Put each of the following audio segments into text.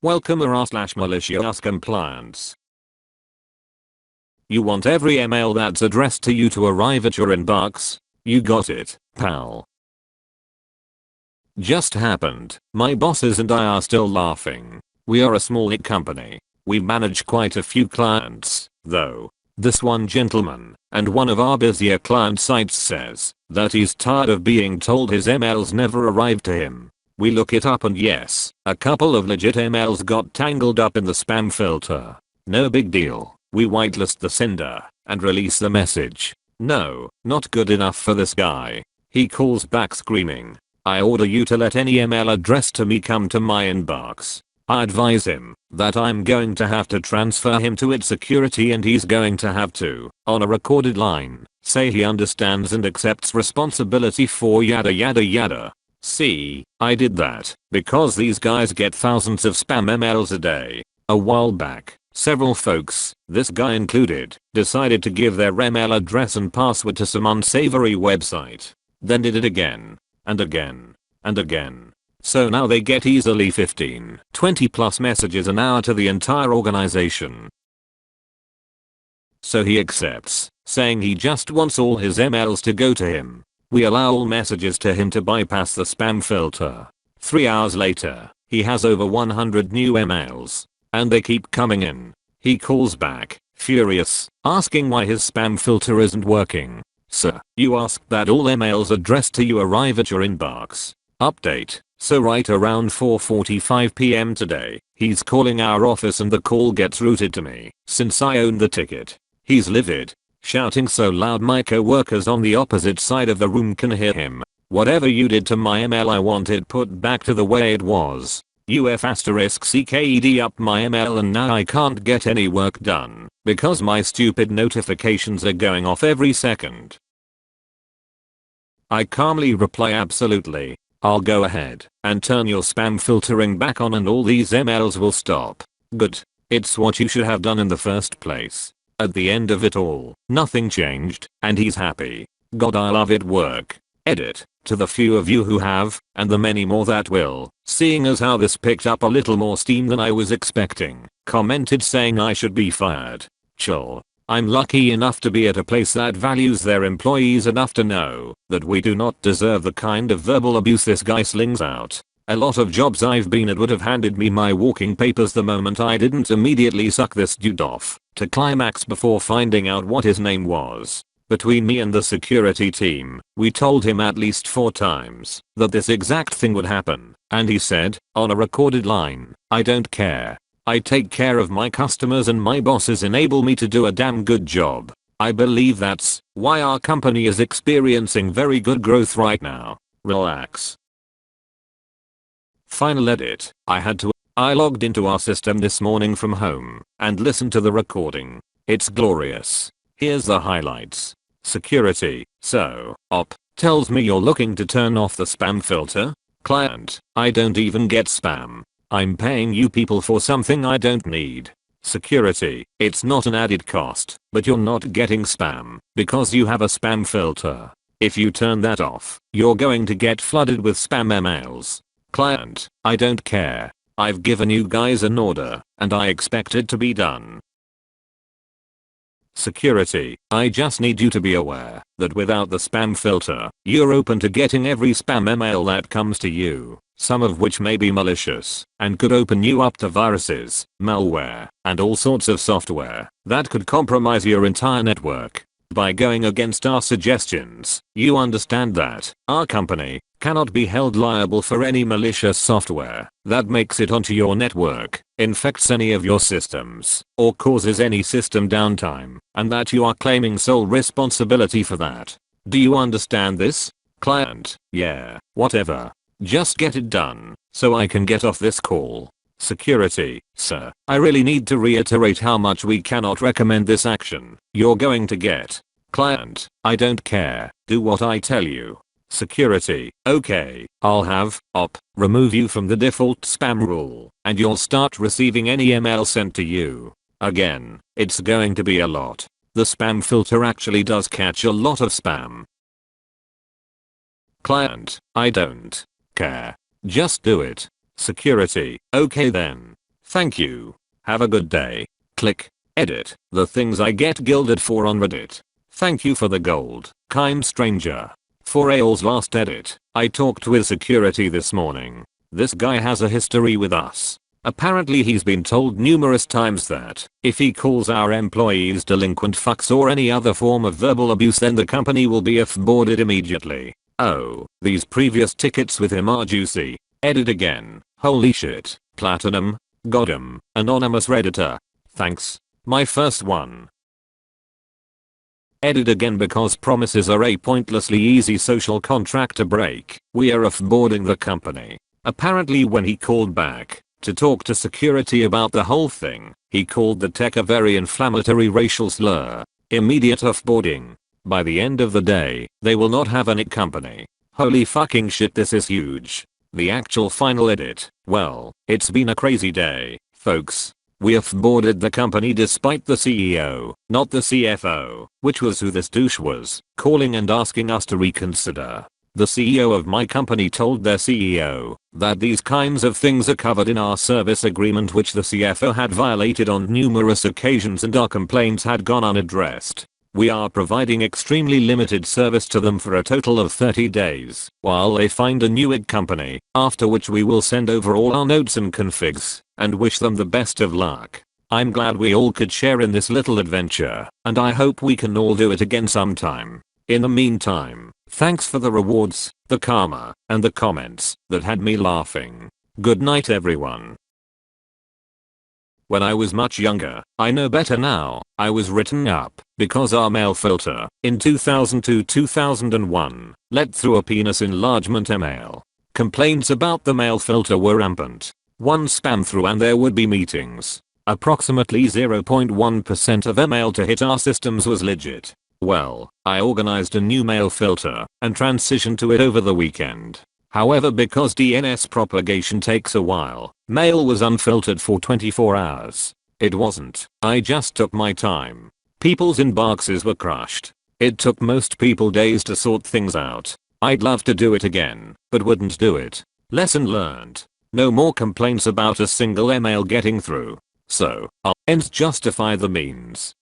Welcome /malicious compliance. You want every email that's addressed to you to arrive at your inbox? You got it, pal. Just happened. My bosses and I are still laughing. We are a small company. We manage quite a few clients, though. This one gentleman, and one of our busier client sites, says that he's tired of being told his emails never arrive to him. We look it up and yes, a couple of legit emails got tangled up in the spam filter. No big deal. We whitelist the sender and release the message. No, not good enough for this guy. He calls back screaming, "I order you to let any email addressed to me come to my inbox." I advise him that I'm going to have to transfer him to its security and he's going to have to, on a recorded line, say he understands and accepts responsibility for yada yada yada. See, I did that because these guys get thousands of spam emails a day. A while back, several folks, this guy included, decided to give their email address and password to some unsavory website. Then did it again, and again, and again. So now they get easily 15, 20 plus messages an hour to the entire organization. So he accepts, saying he just wants all his emails to go to him. We allow all messages to him to bypass the spam filter. 3 hours later, he has over 100 new emails. And they keep coming in. He calls back, furious, asking why his spam filter isn't working. Sir, you asked that all emails addressed to you arrive at your inbox. Update. So right around 4:45 PM today, he's calling our office and the call gets routed to me, since I own the ticket. He's livid, shouting so loud my co-workers on the opposite side of the room can hear him. "Whatever you did to my email, I want it put back to the way it was. UF*CKED up my email and now I can't get any work done because my stupid notifications are going off every second." I calmly reply, "Absolutely. I'll go ahead and turn your spam filtering back on and all these emails will stop." Good. It's what you should have done in the first place. At the end of it all, nothing changed, and he's happy. God, I love it. Work. Edit. To the few of you who have, and the many more that will, seeing as how this picked up a little more steam than I was expecting, commented saying I should be fired. Chill. I'm lucky enough to be at a place that values their employees enough to know that we do not deserve the kind of verbal abuse this guy slings out. A lot of jobs I've been at would have handed me my walking papers the moment I didn't immediately suck this dude off to climax before finding out what his name was. Between me and the security team, we told him at least 4 times that this exact thing would happen, and he said, on a recorded line, "I don't care. I take care of my customers and my bosses enable me to do a damn good job." I believe that's why our company is experiencing very good growth right now. Relax. Final edit. I logged into our system this morning from home and listened to the recording. It's glorious. Here's the highlights. Security. So, op tells me you're looking to turn off the spam filter? Client. I don't even get spam. I'm paying you people for something I don't need. Security. It's not an added cost, but you're not getting spam because you have a spam filter. If you turn that off, you're going to get flooded with spam emails. Client. I don't care. I've given you guys an order, and I expect it to be done. Security. I just need you to be aware that without the spam filter, you're open to getting every spam email that comes to you, some of which may be malicious and could open you up to viruses, malware, and all sorts of software that could compromise your entire network. By going against our suggestions, you understand that our company cannot be held liable for any malicious software that makes it onto your network, infects any of your systems, or causes any system downtime, and that you are claiming sole responsibility for that. Do you understand this? Client. Yeah, whatever. Just get it done, so I can get off this call. Security. Sir, I really need to reiterate how much we cannot recommend this action you're going to get. Client. I don't care. Do what I tell you. Security. Okay, I'll have op remove you from the default spam rule, and you'll start receiving any email sent to you. Again, it's going to be a lot. The spam filter actually does catch a lot of spam. Client. I don't care. Just do it. Security. Okay then. Thank you. Have a good day. Click. Edit. The things I get gilded for on Reddit. Thank you for the gold, kind stranger. For Ail's last edit, I talked with security this morning. This guy has a history with us. Apparently he's been told numerous times that if he calls our employees delinquent fucks or any other form of verbal abuse, then the company will be off-boarded immediately. Oh, these previous tickets with him are juicy. Edit again. Holy shit. Platinum. Got him. Anonymous Redditor. Thanks. My first one. Edit again because promises are a pointlessly easy social contract to break. We are off-boarding the company. Apparently when he called back to talk to security about the whole thing, he called the tech a very inflammatory racial slur. Immediate off-boarding. By the end of the day, they will not have any company. Holy fucking shit, this is huge. The actual final edit. Well, it's been a crazy day, folks. We off-boarded the company despite the CEO, not the CFO, which was who this douche was, calling and asking us to reconsider. The CEO of my company told their CEO that these kinds of things are covered in our service agreement, which the CFO had violated on numerous occasions, and our complaints had gone unaddressed. We are providing extremely limited service to them for a total of 30 days while they find a new company, after which we will send over all our notes and configs and wish them the best of luck. I'm glad we all could share in this little adventure, and I hope we can all do it again sometime. In the meantime, thanks for the rewards, the karma, and the comments that had me laughing. Good night everyone. When I was much younger, I know better now, I was written up because our mail filter in 2002-2001 let through a penis enlargement email. Complaints about the mail filter were rampant. One spam through and there would be meetings. Approximately 0.1% of email to hit our systems was legit. Well, I organized a new mail filter and transitioned to it over the weekend. However, because DNS propagation takes a while, mail was unfiltered for 24 hours. It wasn't. I just took my time. People's inboxes were crushed. It took most people days to sort things out. I'd love to do it again, but wouldn't do it. Lesson learned. No more complaints about a single email getting through. So, I'll ends justify the means.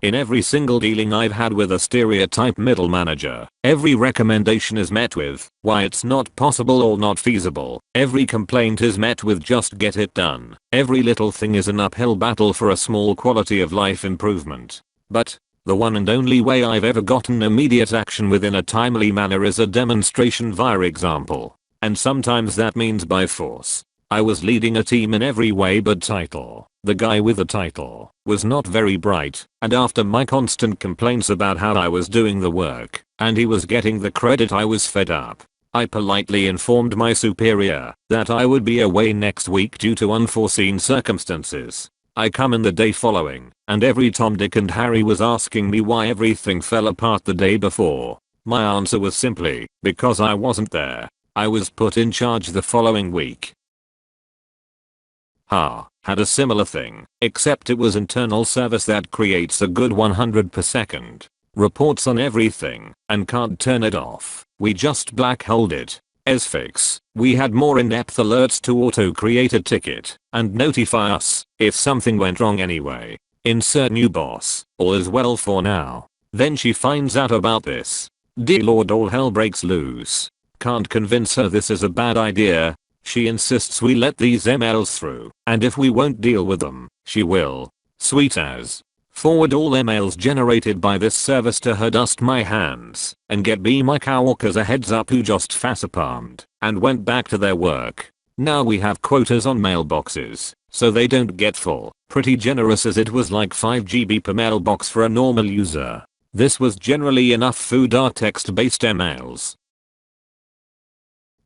In every single dealing I've had with a stereotype middle manager, every recommendation is met with why it's not possible or not feasible. Every complaint is met with just get it done. Every little thing is an uphill battle for a small quality of life improvement. But the one and only way I've ever gotten immediate action within a timely manner is a demonstration via example. And sometimes that means by force. I was leading a team in every way but title. The guy with the title was not very bright, and after my constant complaints about how I was doing the work and he was getting the credit, I was fed up. I politely informed my superior that I would be away next week due to unforeseen circumstances. I come in the day following, and every Tom, Dick and Harry was asking me why everything fell apart the day before. My answer was simply, because I wasn't there. I was put in charge the following week. Had a similar thing, except it was internal service that creates a good 100 per second. Reports on everything, and can't turn it off. We just black holed it. Fix. We had more in-depth alerts to auto-create a ticket, and notify us, if something went wrong anyway. Insert new boss. All is well for now. Then she finds out about this. Dear Lord, all hell breaks loose. Can't convince her this is a bad idea. She insists we let these emails through, and if we won't deal with them, she will. Sweet as. Forward all emails generated by this service to her, dust my hands, and get B my coworkers a heads up who just facepalmed and went back to their work. Now we have quotas on mailboxes, so they don't get full. Pretty generous, as it was like 5 GB per mailbox for a normal user. This was generally enough food or text-based emails.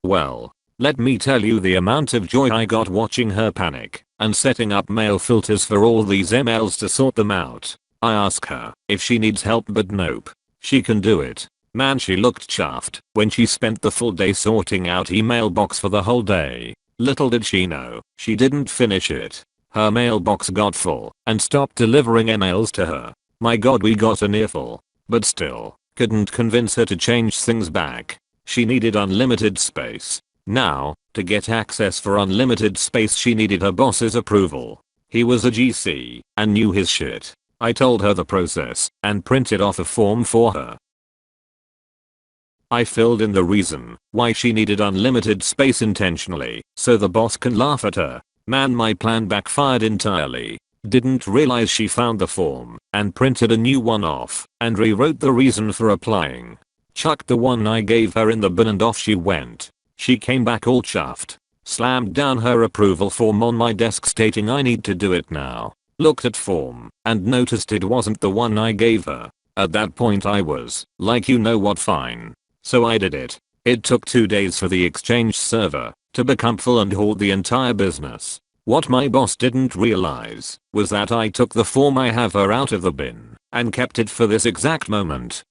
Well, let me tell you the amount of joy I got watching her panic and setting up mail filters for all these emails to sort them out. I ask her if she needs help, but nope. She can do it. Man, she looked chuffed when she spent the full day sorting out email box for the whole day. Little did she know, she didn't finish it. Her mailbox got full and stopped delivering emails to her. My god, we got an earful. But still, couldn't convince her to change things back. She needed unlimited space. Now, to get access for unlimited space she needed her boss's approval. He was a GC and knew his shit. I told her the process and printed off a form for her. I filled in the reason why she needed unlimited space intentionally so the boss can laugh at her. Man, my plan backfired entirely. Didn't realize she found the form and printed a new one off and rewrote the reason for applying. Chucked the one I gave her in the bin and off she went. She came back all chuffed. Slammed down her approval form on my desk stating I need to do it now. Looked at form and noticed it wasn't the one I gave her. At that point I was like, you know what, fine. So I did it. It took 2 days for the exchange server to become full and halt the entire business. What my boss didn't realize was that I took the form I have her out of the bin and kept it for this exact moment.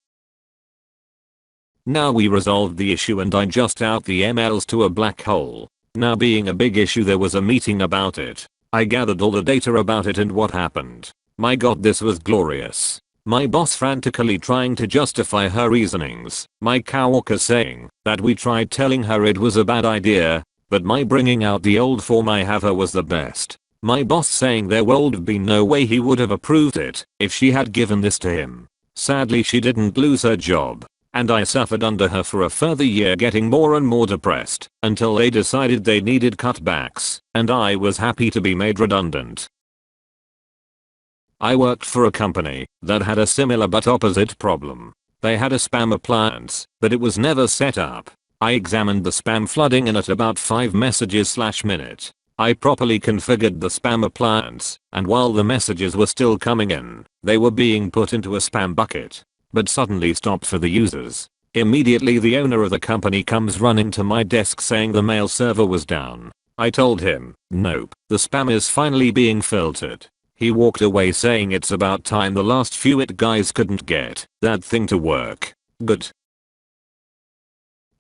Now we resolved the issue and I just out the emails to a black hole. Now being a big issue, there was a meeting about it. I gathered all the data about it and what happened. My god, this was glorious. My boss frantically trying to justify her reasonings. My coworker saying that we tried telling her it was a bad idea, but my bringing out the old form I have her was the best. My boss saying there would have been no way he would have approved it if she had given this to him. Sadly she didn't lose her job, and I suffered under her for a further year, getting more and more depressed until they decided they needed cutbacks and I was happy to be made redundant. I worked for a company that had a similar but opposite problem. They had a spam appliance, but it was never set up. I examined the spam flooding in at about 5 messages/minute. I properly configured the spam appliance, and while the messages were still coming in, they were being put into a spam bucket, but suddenly stopped for the users. Immediately the owner of the company comes running to my desk saying the mail server was down. I told him, nope, the spam is finally being filtered. He walked away saying it's about time the last few guys couldn't get that thing to work. Good.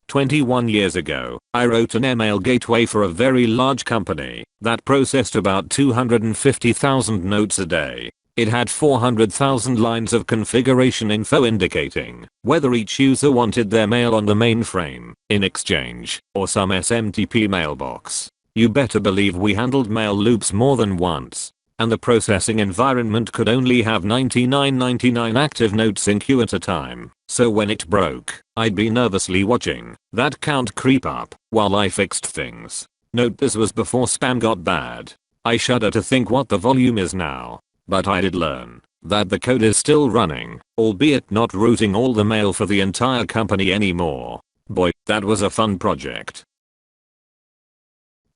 21 years ago, I wrote an email gateway for a very large company that processed about 250,000 notes a day. It had 400,000 lines of configuration info indicating whether each user wanted their mail on the mainframe, in exchange, or some SMTP mailbox. You better believe we handled mail loops more than once. And the processing environment could only have 99 active notes in queue at a time, so when it broke, I'd be nervously watching that count creep up while I fixed things. Note this was before spam got bad. I shudder to think what the volume is now, but I did learn that the code is still running, albeit not routing all the mail for the entire company anymore. Boy, that was a fun project.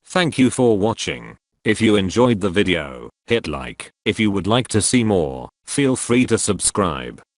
Thank you for watching. If you enjoyed the video, hit like. If you would like to see more, feel free to subscribe.